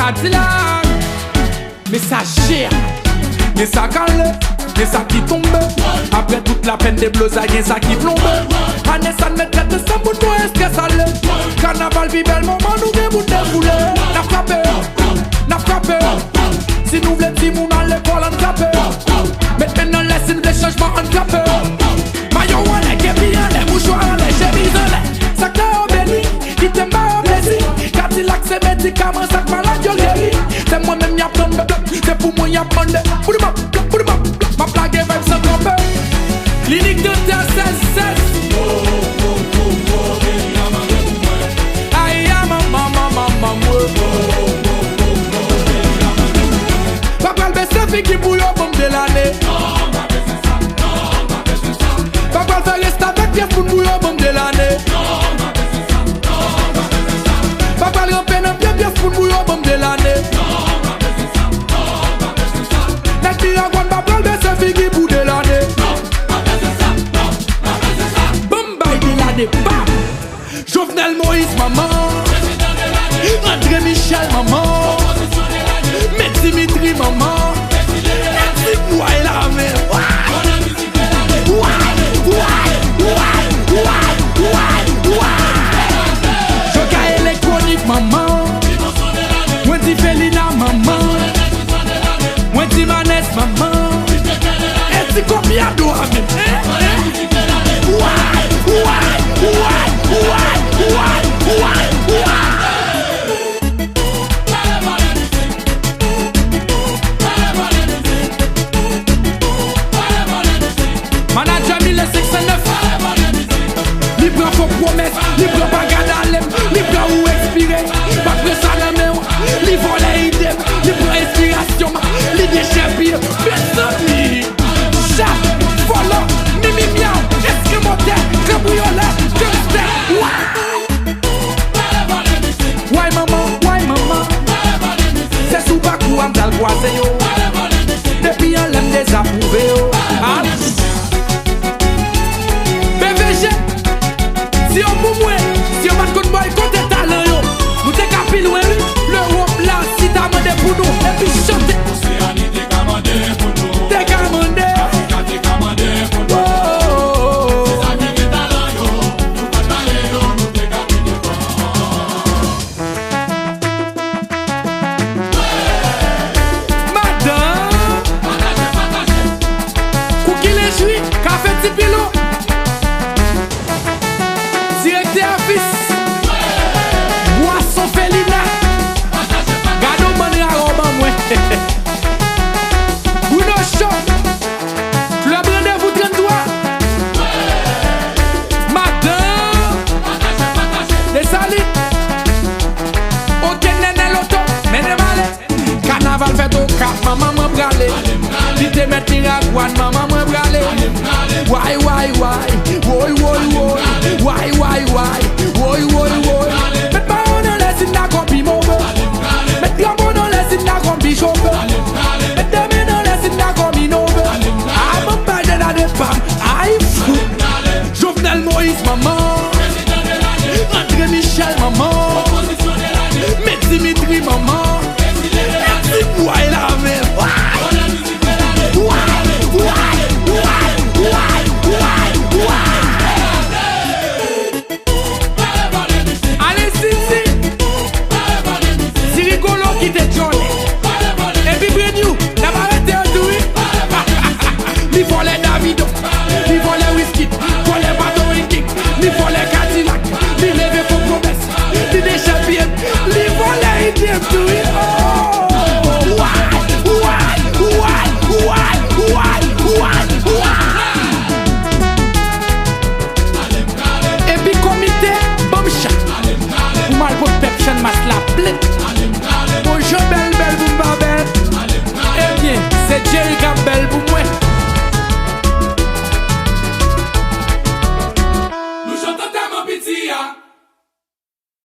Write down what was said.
Cadillac, messager. Y'a ça calme, y'a ça qui tombe. Après toute la peine des bleus, y'a ça qui plombe. Anessa ne traite de ça pour toi, est-ce que ça l'est? Carnaval, vie belle, maman, nous déboute des foulées. N'a frappé, n'a frappé. Si nous voulons dire, mon à l'école, on clappe. Maintenant, laissez les changements, on clappe. Maillot, on est képi, on est mouchoir, on est chemise, on est. Ça claire au béni, qui t'aime pas au plaisir. Cadillac, c'est médicament, ça malade, yo guéri. C'est moi-même, y'a plein de c'est pour moi, y'a plein de. Ma blague est même sans tromper. Clinique de terre 16-16. Aïe, maman. Papa le baisse fait qui bouille au bombe de l'année. Papa le fait rester avec pièce pour bouille au bombe de l'année. Papa le peine un pièce pour bouille au bombe de l'année. N'est-ce pas qu'on va prendre baisse fait qui bouille de l'année. Bombay de l'année, bam. Jovenel Moïse, maman. André Michel, maman. Mais Dimitri, maman. Merci pour la mer. Joga électronique, maman. Wendy Felina, maman. Wendy Manès, maman. Et c'est combien d'eau à même? Manager 1609. Libre pour promesse, libre pas garder, libre ou expirer. Pas près ça la main, libre les idées, libre inspiration, l'idée chère, personne. Chat, volant, mimi miaou, est-ce que mon terre, cabriolet, que c'est? Ouais maman, c'est sous bas coup, dans le boisé yo. Depuis on l'aime désapprouvé yo. Si on pour moi, si on va te boy côté talent yo, nous t'es capé loin, le wop là, si t'as demandé pour nous, et puis chanter. Océanie t'es commandé pour nous. T'es commandé. Africa t'es commandé pour nous. C'est ça qui est talent yo, nous pas parler yo, nous t'es capé devant. Madame, Cookie les jouis, café petit pilot. Directeur fils, boisson Felina, gado mani a roba mwen. Bruno Show, club rendez-vous 33. Madame, des salis, ok nene loto, mene male. Carnaval fait au cap, maman m'a bralé. Li te met Tiragouane, maman m'a bralé. Why, met pas on en laisse une accompli mon beau. Met grambo on laisse une accompli chauffeur. Met demain on laisse une accompli nos beaux. Ah mon père de la femme, aïe fou. Jovenel Moïse maman. André Michel maman. Mais Dimitri maman. Merci pour la mer. Allez Sisi, si rigolo qui te jolie. Et puis Brenou, n'a pas arrêté un douille. Li vole Davido, li vole whisky, vole bateau kick, li vole Cadillac, li leve pour promesse, li déchire bien, li vole idée douille. Et puis comité, bom chat. Pour mal pour pepchen mas la plaine. Bonjour belle boum babel. Eh bien, c'est Jerry Gabel pour moi.